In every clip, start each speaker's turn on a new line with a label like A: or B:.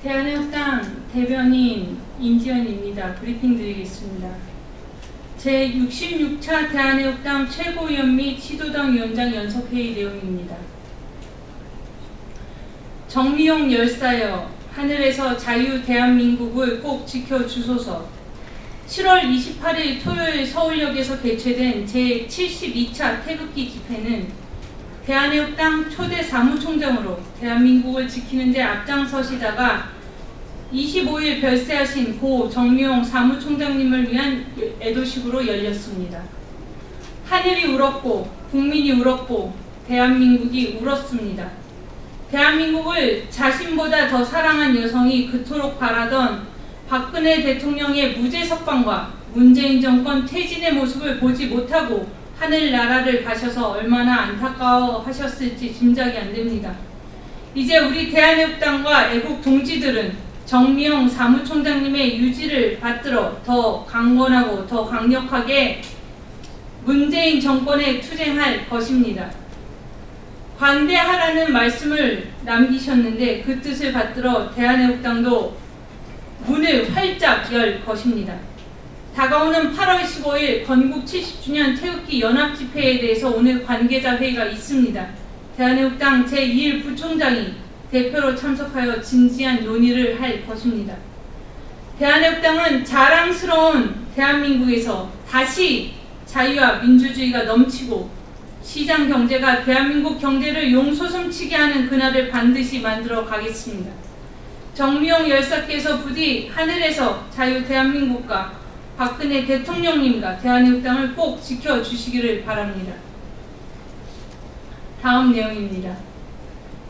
A: 대한민국당 대변인 임지연입니다. 브리핑 드리겠습니다. 제66차 대한민국당 최고위원 및 시도당 위원장 연석회의 내용입니다. 정미용 열사여, 하늘에서 자유 대한민국을 꼭 지켜주소서. 7월 28일 토요일 서울역에서 개최된 제72차 태극기 집회는 대한민국당 초대 사무총장으로 대한민국을 지키는 데 앞장서시다가 25일 별세하신 고 정미용 사무총장님을 위한 애도식으로 열렸습니다. 하늘이 울었고 국민이 울었고 대한민국이 울었습니다. 대한민국을 자신보다 더 사랑한 여성이 그토록 바라던 박근혜 대통령의 무죄 석방과 문재인 정권 퇴진의 모습을 보지 못하고 하늘나라를 가셔서 얼마나 안타까워하셨을지 짐작이 안 됩니다. 이제 우리 대한민국당과 애국 동지들은 정미용 사무총장님의 유지를 받들어 더 강건하고 더 강력하게 문재인 정권에 투쟁할 것입니다. 관대하라는 말씀을 남기셨는데 그 뜻을 받들어 대한민국당도 문을 활짝 열 것입니다. 다가오는 8월 15일 건국 70주년 태극기 연합집회에 대해서 오늘 관계자 회의가 있습니다. 대한민국당 제2일 부총장이 대표로 참석하여 진지한 논의를 할 것입니다. 대한민국당은 자랑스러운 대한민국에서 다시 자유와 민주주의가 넘치고 시장 경제가 대한민국 경제를 용솟음치게 하는 그날을 반드시 만들어 가겠습니다. 정미용 열사께서 부디 하늘에서 자유 대한민국과 박근혜 대통령님과 대한민국당을 꼭 지켜주시기를 바랍니다. 다음 내용입니다.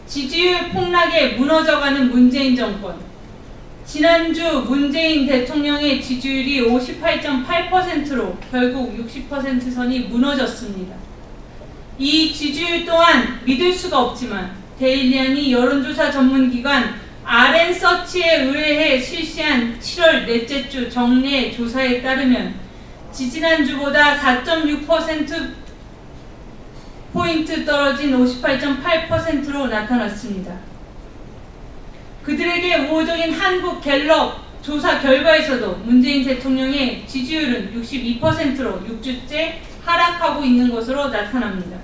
A: 지지율 폭락에 무너져가는 문재인 정권. 지난주 문재인 대통령의 지지율이 58.8%로 결국 60% 선이 무너졌습니다. 이 지지율 또한 믿을 수가 없지만 데일리안이 여론조사 전문기관 RN서치에 의뢰해 실시한 7월 넷째 주 정례 조사에 따르면 지지난주보다 4.6%포인트 떨어진 58.8%로 나타났습니다. 그들에게 우호적인 한국갤럽 조사 결과에서도 문재인 대통령의 지지율은 62%로 6주째 하락하고 있는 것으로 나타납니다.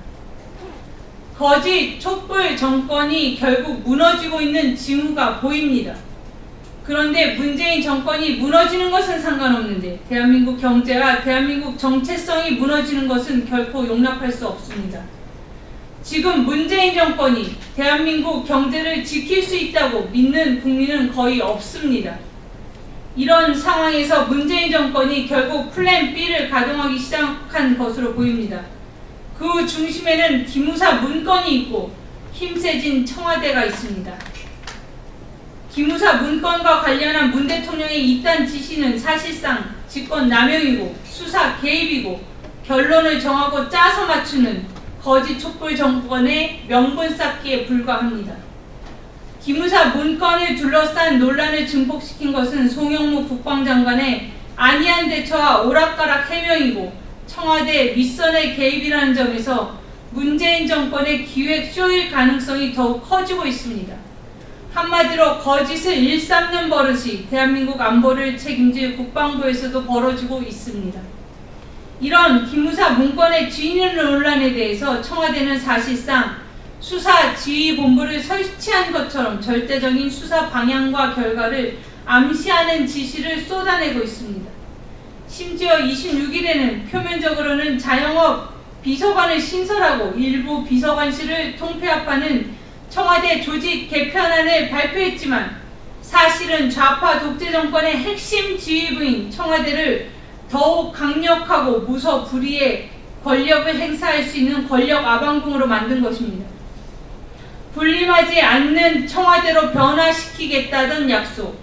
A: 거짓 촛불 정권이 결국 무너지고 있는 징후가 보입니다. 그런데 문재인 정권이 무너지는 것은 상관없는데 대한민국 경제와 대한민국 정체성이 무너지는 것은 결코 용납할 수 없습니다. 지금 문재인 정권이 대한민국 경제를 지킬 수 있다고 믿는 국민은 거의 없습니다. 이런 상황에서 문재인 정권이 결국 플랜 B를 가동하기 시작한 것으로 보입니다. 그 중심에는 기무사 문건이 있고 힘세진 청와대가 있습니다. 기무사 문건과 관련한 문 대통령의 이딴 지시는 사실상 직권 남용이고 수사 개입이고 결론을 정하고 짜서 맞추는 거짓 촛불 정권의 명분 쌓기에 불과합니다. 기무사 문건을 둘러싼 논란을 증폭시킨 것은 송영무 국방장관의 안이한 대처와 오락가락 해명이고 청와대 윗선의 개입이라는 점에서 문재인 정권의 기획쇼일 가능성이 더욱 커지고 있습니다. 한마디로 거짓을 일삼는 버릇이 대한민국 안보를 책임질 국방부에서도 벌어지고 있습니다. 이런 기무사 문건의 주인 논란에 대해서 청와대는 사실상 수사지휘본부를 설치한 것처럼 절대적인 수사 방향과 결과를 암시하는 지시를 쏟아내고 있습니다. 심지어 26일에는 표면적으로는 자영업 비서관을 신설하고 일부 비서관실을 통폐합하는 청와대 조직 개편안을 발표했지만 사실은 좌파 독재 정권의 핵심 지휘부인 청와대를 더욱 강력하고 무서불위의 권력을 행사할 수 있는 권력 아방궁으로 만든 것입니다. 군림하지 않는 청와대로 변화시키겠다던 약속,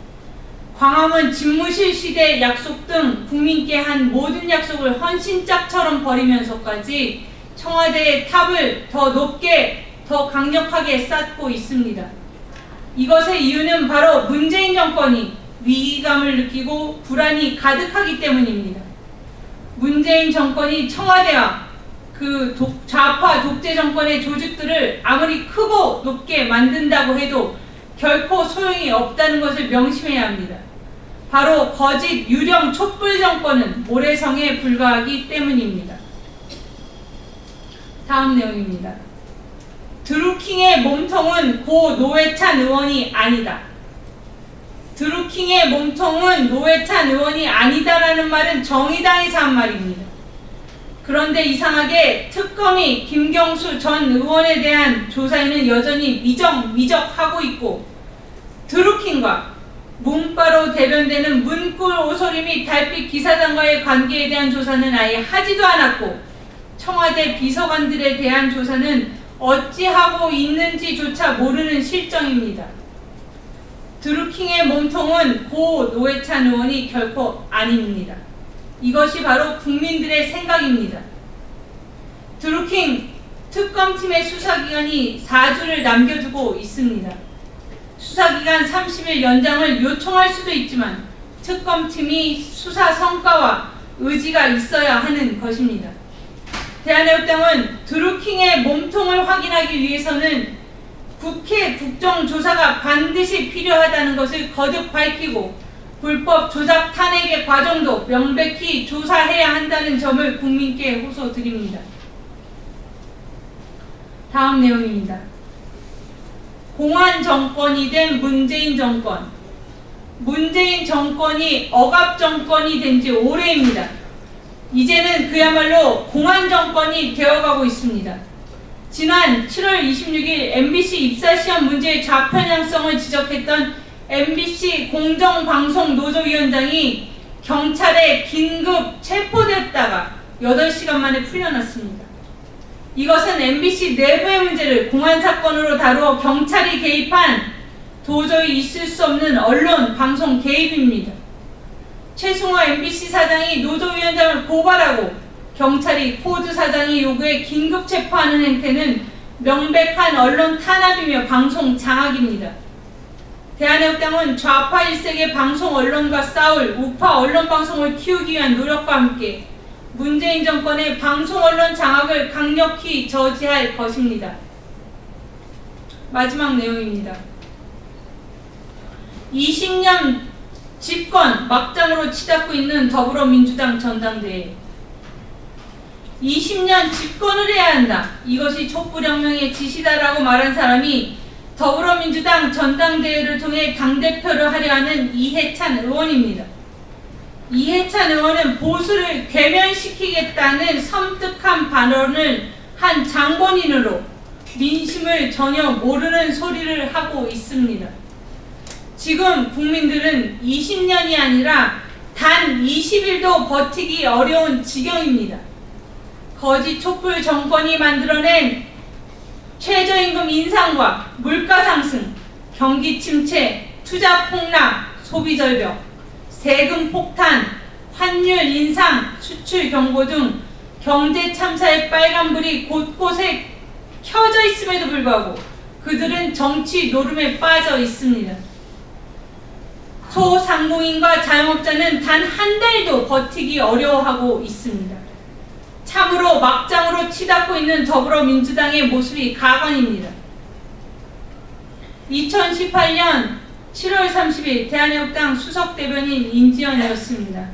A: 광화문 집무실 시대 약속 등 국민께 한 모든 약속을 헌신짝처럼 버리면서까지 청와대의 탑을 더 높게 더 강력하게 쌓고 있습니다. 이것의 이유는 바로 문재인 정권이 위기감을 느끼고 불안이 가득하기 때문입니다. 문재인 정권이 청와대와 그 좌파 독재 정권의 조직들을 아무리 크고 높게 만든다고 해도 결코 소용이 없다는 것을 명심해야 합니다. 바로 거짓 유령 촛불 정권은 모래성에 불과하기 때문입니다. 다음 내용입니다. 드루킹의 몸통은 고 노회찬 의원이 아니다. 드루킹의 몸통은 노회찬 의원이 아니다라는 말은 정의당에서 한 말입니다. 그런데 이상하게 특검이 김경수 전 의원에 대한 조사에는 여전히 미적하고 있고, 드루킹과 문바로 대변되는 문꿀 오소리 및 달빛 기사단과의 관계에 대한 조사는 아예 하지도 않았고, 청와대 비서관들에 대한 조사는 어찌하고 있는지조차 모르는 실정입니다. 드루킹의 몸통은 고 노회찬 의원이 결코 아닙니다. 이것이 바로 국민들의 생각입니다. 드루킹 특검팀의 수사기간이 4주를 남겨두고 있습니다. 수사기간 30일 연장을 요청할 수도 있지만 특검팀이 수사 성과와 의지가 있어야 하는 것입니다. 대한애국당은 드루킹의 몸통을 확인하기 위해서는 국회 국정조사가 반드시 필요하다는 것을 거듭 밝히고, 불법 조작 탄핵의 과정도 명백히 조사해야 한다는 점을 국민께 호소드립니다. 다음 내용입니다. 공안 정권이 된 문재인 정권. 문재인 정권이 억압 정권이 된 지 오래입니다. 이제는 그야말로 공안 정권이 되어가고 있습니다. 지난 7월 26일 MBC 입사시험 문제의 좌편향성을 지적했던 MBC 공정방송노조위원장이 경찰에 긴급 체포됐다가 8시간 만에 풀려났습니다. 이것은 MBC 내부의 문제를 공안사건으로 다루어 경찰이 개입한 도저히 있을 수 없는 언론, 방송 개입입니다. 최승호 MBC 사장이 노조위원장을 고발하고 경찰이 포드 사장이 요구해 긴급 체포하는 행태는 명백한 언론 탄압이며 방송 장악입니다. 대한애국당은 좌파 일색의 방송 언론과 싸울 우파 언론 방송을 키우기 위한 노력과 함께 문재인 정권의 방송 언론 장악을 강력히 저지할 것입니다. 마지막 내용입니다. 20년 집권 막장으로 치닫고 있는 더불어민주당 전당대회. 20년 집권을 해야 한다. 이것이 촛불혁명의 지시다라고 말한 사람이 더불어민주당 전당대회를 통해 당대표를 하려 하는 이해찬 의원입니다. 이해찬 의원은 보수를 괴멸시키겠다는 섬뜩한 발언을 한 장본인으로 민심을 전혀 모르는 소리를 하고 있습니다. 지금 국민들은 20년이 아니라 단 20일도 버티기 어려운 지경입니다. 거짓 촛불 정권이 만들어낸 최저임금 인상과 물가 상승, 경기 침체, 투자 폭락, 소비 절벽, 세금 폭탄, 환율 인상, 수출 경고 등 경제 참사의 빨간불이 곳곳에 켜져 있음에도 불구하고 그들은 정치 노름에 빠져 있습니다. 소상공인과 자영업자는 단 한 달도 버티기 어려워하고 있습니다. 참으로 막장으로 치닫고 있는 더불어민주당의 모습이 가관입니다. 2018년 7월 30일 대한애국당 수석대변인 인지연이었습니다.